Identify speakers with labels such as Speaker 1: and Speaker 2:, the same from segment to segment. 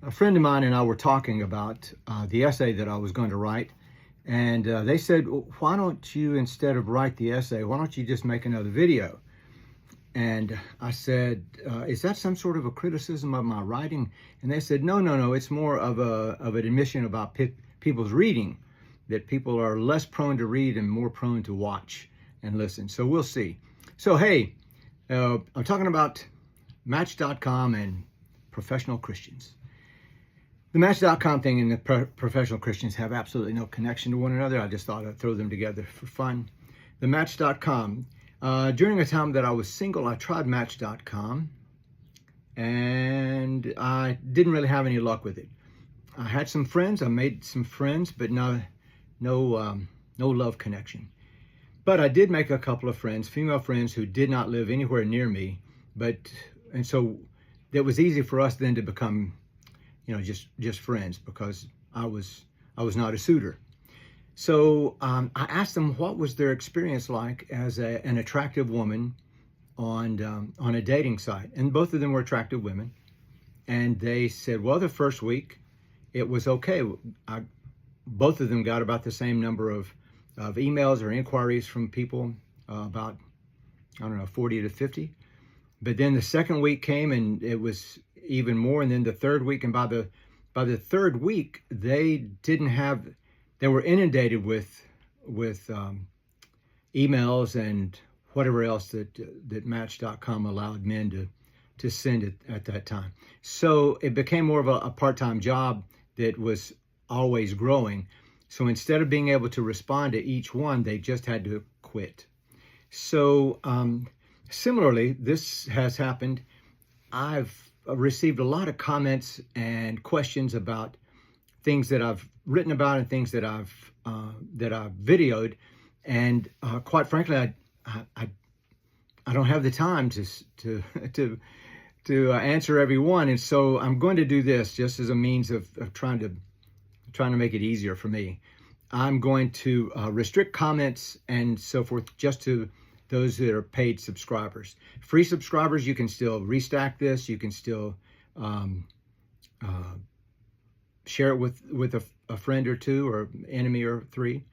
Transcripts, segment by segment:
Speaker 1: A friend of mine and I were talking about the essay that I was going to write, and they said, "Why don't you, instead of write the essay, why don't you just make another video?" And I said, "Is that some sort of a criticism of my writing?" And they said, "No, no, no. It's more of an admission about people's reading, that people are less prone to read and more prone to watch and listen." So we'll see. So hey, I'm talking about Match.com and professional Christians. The Match.com thing and the professional Christians have absolutely no connection to one another. I just thought I'd throw them together for fun. The Match.com. During a time that I was single, I tried Match.com and I didn't really have any luck with it. I had some friends, I made some friends, but no love connection. But I did make a couple of friends, female friends who did not live anywhere near me, and so it was easy for us then to become just friends, because I was not a suitor. So I asked them what was their experience like as an attractive woman on a dating site, and both of them were attractive women. And they said, well, the first week it was okay. Both of them got about the same number of emails or inquiries from people, about, I don't know, 40 to 50. But then the second week came and it was even more. And then the third week, and by the third week, they were inundated with emails and whatever else that Match.com allowed men to send at that time. So it became more of a part-time job that was always growing. So instead of being able to respond to each one, they just had to quit. So similarly, this has happened. I've received a lot of comments and questions about things that I've written about and things that I've videoed, and quite frankly, I don't have the time to answer every one, and so I'm going to do this just as a means of trying to make it easier for me. I'm going to restrict comments and so forth just to those that are paid subscribers. Free subscribers, you can still restack this. You can still share it with a friend or two, or enemy or three.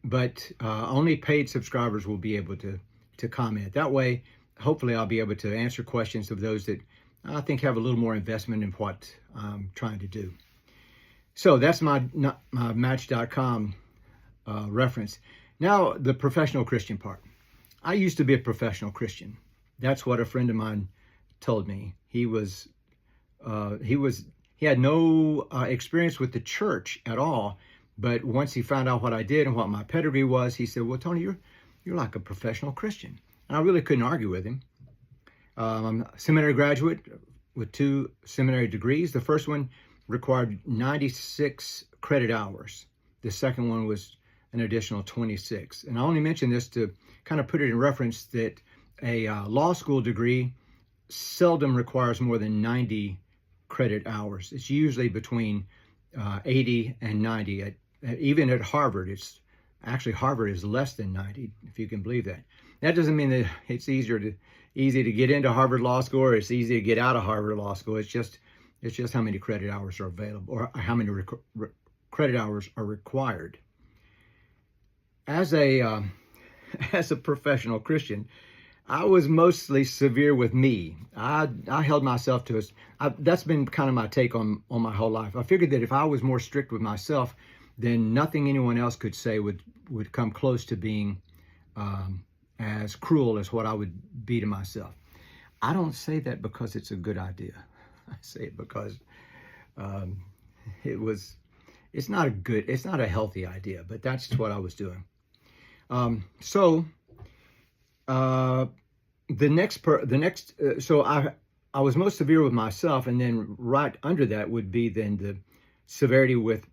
Speaker 1: But only paid subscribers will be able to comment. That way, hopefully, I'll be able to answer questions of those that I think have a little more investment in what I'm trying to do. So that's my Match.com reference. Now, the professional Christian part. I used to be a professional Christian. That's what a friend of mine told me. He had no experience with the church at all, but once he found out what I did and what my pedigree was, he said, "Well, Tony, you're like a professional Christian." And I really couldn't argue with him. I'm a seminary graduate with 2 seminary degrees. The first one required 96 credit hours. The second one was an additional 26. And I only mention this to kind of put it in reference that a law school degree seldom requires more than 90 credit hours. It's usually between 80 and 90. Even at Harvard, Harvard is less than 90, if you can believe that. That doesn't mean that it's easy to get into Harvard Law School, or it's easy to get out of Harvard Law School. It's just how many credit hours are available, or how many credit hours are required. As a professional Christian, I was mostly severe with me. I held myself to that's been kind of my take on my whole life. I figured that if I was more strict with myself, then nothing anyone else could say would come close to being as cruel as what I would be to myself. I don't say that because it's a good idea. I say it because it's not a healthy idea, but that's what I was doing. So I was most severe with myself, and then right under that would be then the severity with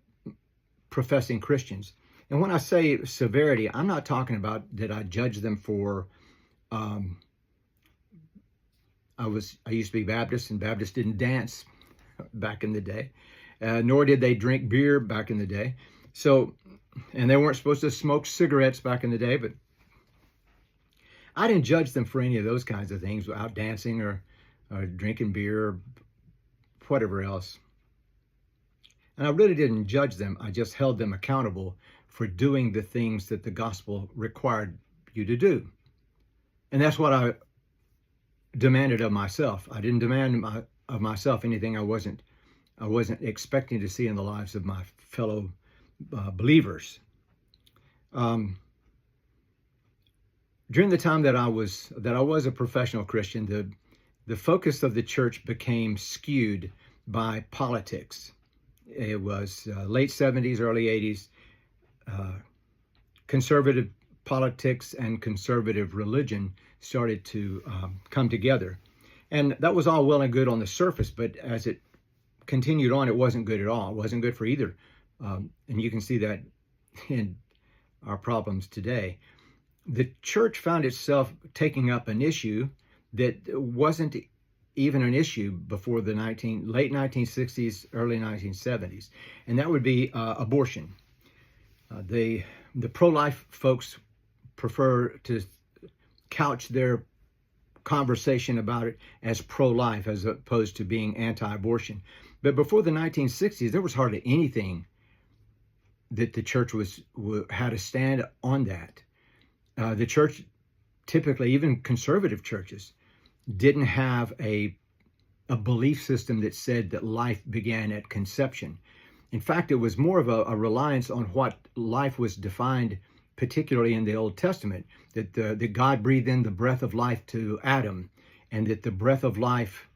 Speaker 1: professing Christians. And when I say severity, I'm not talking about that I judge them for, I used to be Baptist, and Baptists didn't dance back in the day, nor did they drink beer back in the day. So, and they weren't supposed to smoke cigarettes back in the day, but I didn't judge them for any of those kinds of things, out dancing or drinking beer or whatever else. And I really didn't judge them. I just held them accountable for doing the things that the gospel required you to do. And that's what I demanded of myself. I didn't demand of myself anything I wasn't expecting to see in the lives of my fellow believers. During the time that I was a professional Christian, the focus of the church became skewed by politics. It was late 70s, early 80s. Conservative politics and conservative religion started to come together. And that was all well and good on the surface, but as it continued on, it wasn't good at all. It wasn't good for either. And you can see that in our problems today. The church found itself taking up an issue that wasn't even an issue before the late 1960s, early 1970s, and that would be abortion. The pro-life folks prefer to couch their conversation about it as pro-life as opposed to being anti-abortion. But before the 1960s, there was hardly anything that the church had a stand on that. The church, typically, even conservative churches, didn't have a belief system that said that life began at conception. In fact, it was more of a reliance on what life was defined, particularly in the Old Testament, that God breathed in the breath of life to Adam, and that the breath of life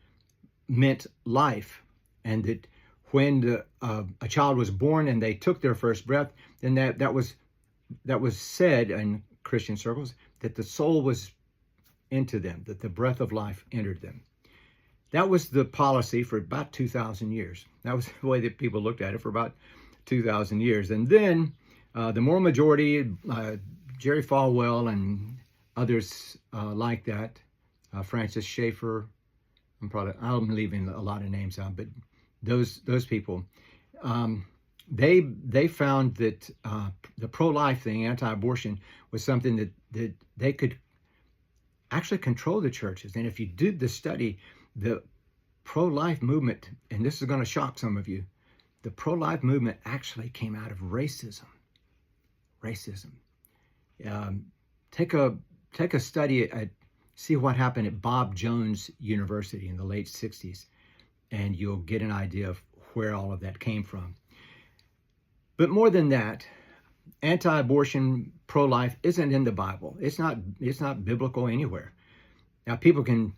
Speaker 1: meant life, and that when a child was born and they took their first breath, then that was said in Christian circles that the soul was into them, that the breath of life entered them. That was the policy for about 2,000 years. That was the way that people looked at it for about 2,000 years. And then the moral majority, Jerry Falwell and others like that, Francis Schaeffer, I'm leaving a lot of names out, but those people, they found that the pro-life thing, anti-abortion, was something that they could actually control the churches. And if you did the study, the pro-life movement, and this is going to shock some of you, the pro-life movement actually came out of racism. Take a study see what happened at Bob Jones University in the late 60s, and you'll get an idea of where all of that came from. But more than that, anti-abortion, pro-life isn't in the Bible. It's not biblical anywhere. Now, people can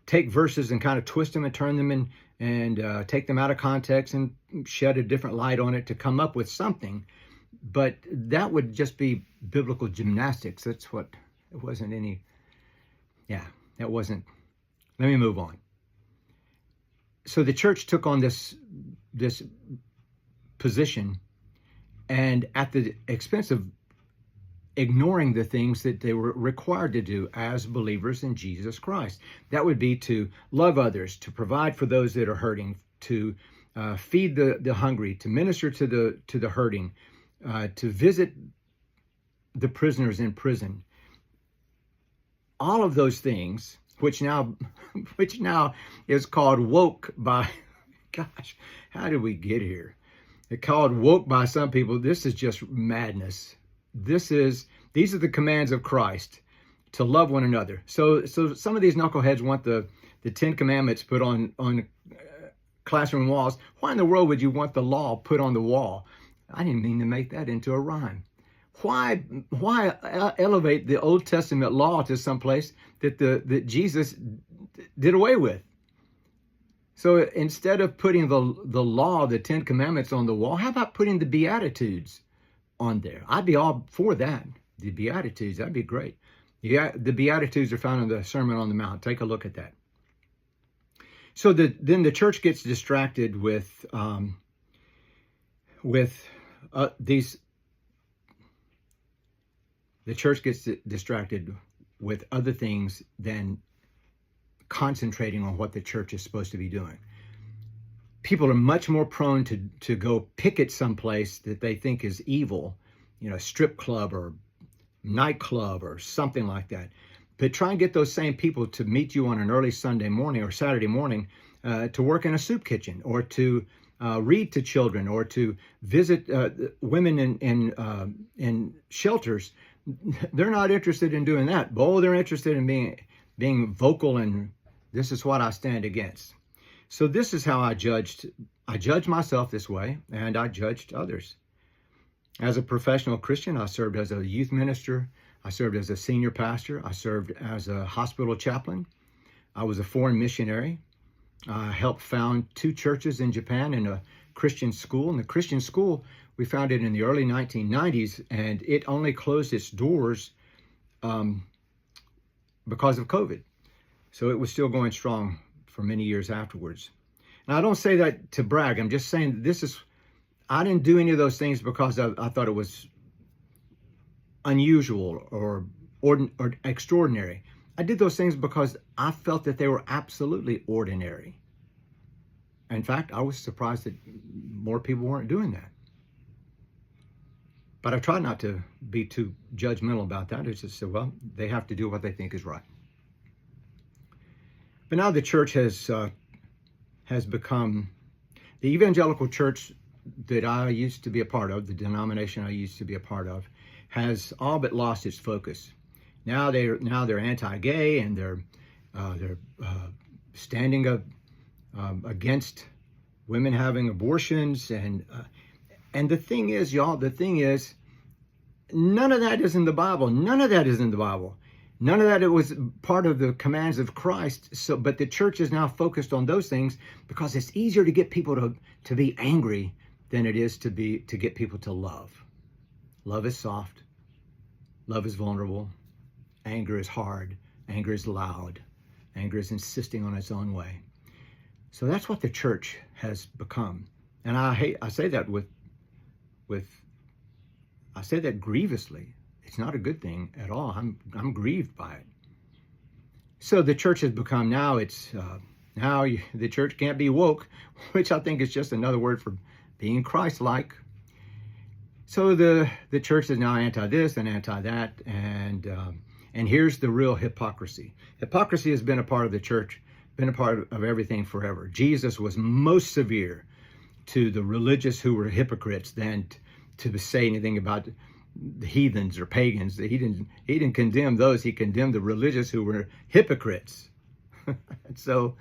Speaker 1: take verses and kind of twist them and turn them and take them out of context and shed a different light on it to come up with something. But that would just be biblical gymnastics. It wasn't any, that wasn't. Let me move on. So the church took on this position, and at the expense of ignoring the things that they were required to do as believers in Jesus Christ. That would be to love others, to provide for those that are hurting, to feed the hungry, to minister to the hurting, to visit the prisoners in prison. All of those things, which now is called woke by, gosh, how did we get here? It's called woke by some people. This is just madness. These are the commands of Christ, to love one another. So some of these knuckleheads want the 10 Commandments put on classroom walls. Why in the world would you want the law put on the wall? I didn't mean to make that into a rhyme. Why elevate the Old Testament law to some place that Jesus did away with? So instead of putting the law, the 10 Commandments on the wall, how about putting the Beatitudes on there? I'd be all for that. The Beatitudes, that'd be great. Yeah, the Beatitudes are found in the Sermon on the Mount. Take a look at that. So then the church gets distracted with these. The church gets distracted with other things than concentrating on what the church is supposed to be doing. People are much more prone to go picket someplace that they think is evil, strip club or nightclub or something like that. But try and get those same people to meet you on an early Sunday morning or Saturday morning to work in a soup kitchen or to read to children or to visit women in shelters. They're not interested in doing that. Oh, they're interested in being vocal and this is what I stand against. So this is how I judged myself this way, and I judged others. As a professional Christian, I served as a youth minister. I served as a senior pastor. I served as a hospital chaplain. I was a foreign missionary. I helped found 2 churches in Japan and a Christian school. And the Christian school we founded in the early 1990s, and it only closed its doors because of COVID. So it was still going strong for many years afterwards. And I don't say that to brag. I'm just saying I didn't do any of those things because I thought it was unusual or extraordinary. I did those things because I felt that they were absolutely ordinary. In fact, I was surprised that more people weren't doing that. But I tried not to be too judgmental about that. It's just said, well, they have to do what they think is right. But now the church has become, the evangelical church that I used to be a part of, the denomination I used to be a part of, has all but lost its focus. Now they're anti-gay, and they're standing up against women having abortions, and the thing is, y'all, none of that is in the Bible. None of that is in the Bible. None of that, it was part of the commands of Christ. So, but the church is now focused on those things because it's easier to get people to be angry than it is to get people to love. Love is soft. Love is vulnerable. Anger is hard. Anger is loud. Anger is insisting on its own way. So that's what the church has become. And I say that I say that grievously. It's not a good thing at all. I'm grieved by it. So the church has become now the church can't be woke, which I think is just another word for being Christ-like. So the church is now anti this and anti that, and here's the real hypocrisy. Hypocrisy has been a part of the church, been a part of everything forever. Jesus was most severe to the religious who were hypocrites than to say anything about the heathens or pagans. He didn't condemn those. He condemned the religious who were hypocrites. So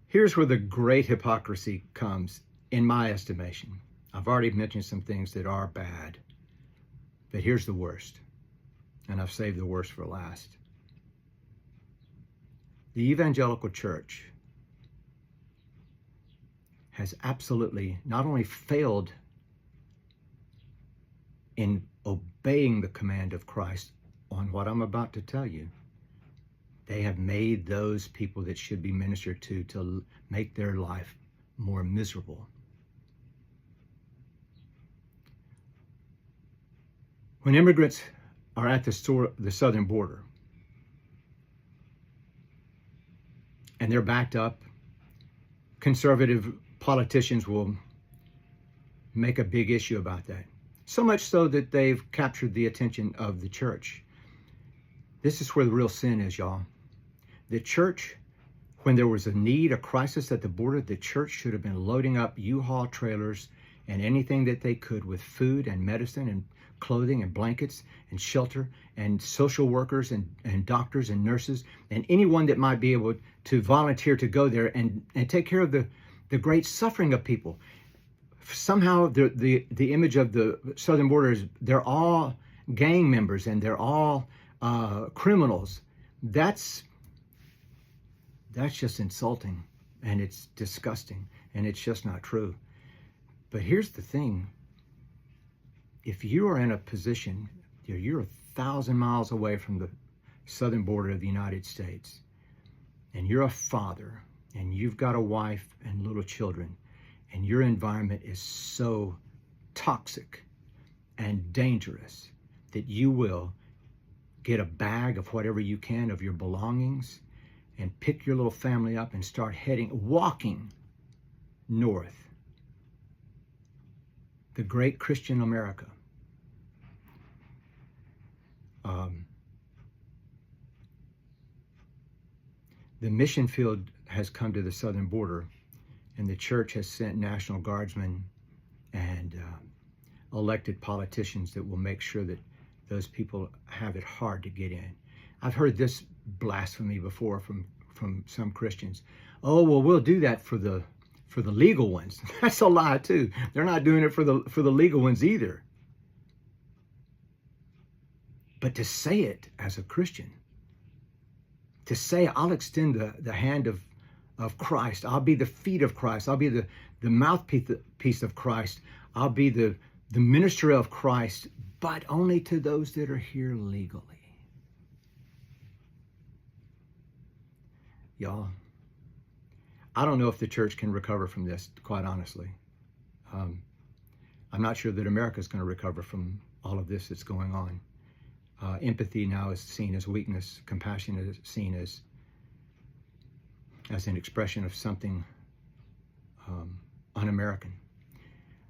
Speaker 1: here's where the great hypocrisy comes, in my estimation. I've already mentioned some things that are bad, but here's the worst, and I've saved the worst for last. The evangelical church has absolutely not only failed in obeying the command of Christ on what I'm about to tell you, they have made those people that should be ministered to make their life more miserable. When immigrants are at the southern border and they're backed up, conservative politicians will make a big issue about that. So much so that they've captured the attention of the church. This is where the real sin is, y'all. The church, when there was a need, a crisis at the border, the church should have been loading up U-Haul trailers and anything that they could with food and medicine and clothing and blankets and shelter and social workers and doctors and nurses and anyone that might be able to volunteer to go there and take care of the great suffering of people. Somehow the image of the southern border is they're all gang members and they're all criminals. That's just insulting, and it's disgusting, and it's just not true. But here's the thing. If you are in a position, you're 1,000 miles away from the southern border of the United States, and you're a father, and you've got a wife and little children, and your environment is so toxic and dangerous that you will get a bag of whatever you can of your belongings and pick your little family up and start walking north. The great Christian America. The mission field has come to the southern border And the church has sent National Guardsmen and elected politicians that will make sure that those people have it hard to get in. I've heard this blasphemy before from some Christians. Oh, well, we'll do that for the legal ones. That's a lie too. They're not doing it for the legal ones either. But to say it as a Christian, to say, I'll extend the hand of Christ. I'll be the feet of Christ. I'll be the mouthpiece of Christ. I'll be the minister of Christ, but only to those that are here legally. Y'all, I don't know if the church can recover from this, quite honestly. I'm not sure that America's going to recover from all of this that's going on. Empathy now is seen as weakness. Compassion is seen as an expression of something un-American.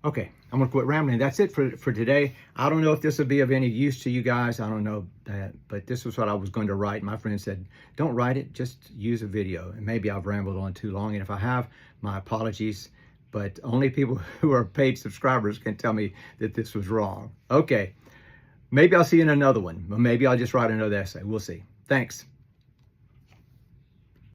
Speaker 1: Okay, I'm going to quit rambling. That's it for today. I don't know if this will be of any use to you guys. I don't know that, but this was what I was going to write. My friend said, don't write it, just use a video. And maybe I've rambled on too long. And if I have, my apologies. But only people who are paid subscribers can tell me that this was wrong. Okay, maybe I'll see you in another one. Or maybe I'll just write another essay. We'll see. Thanks.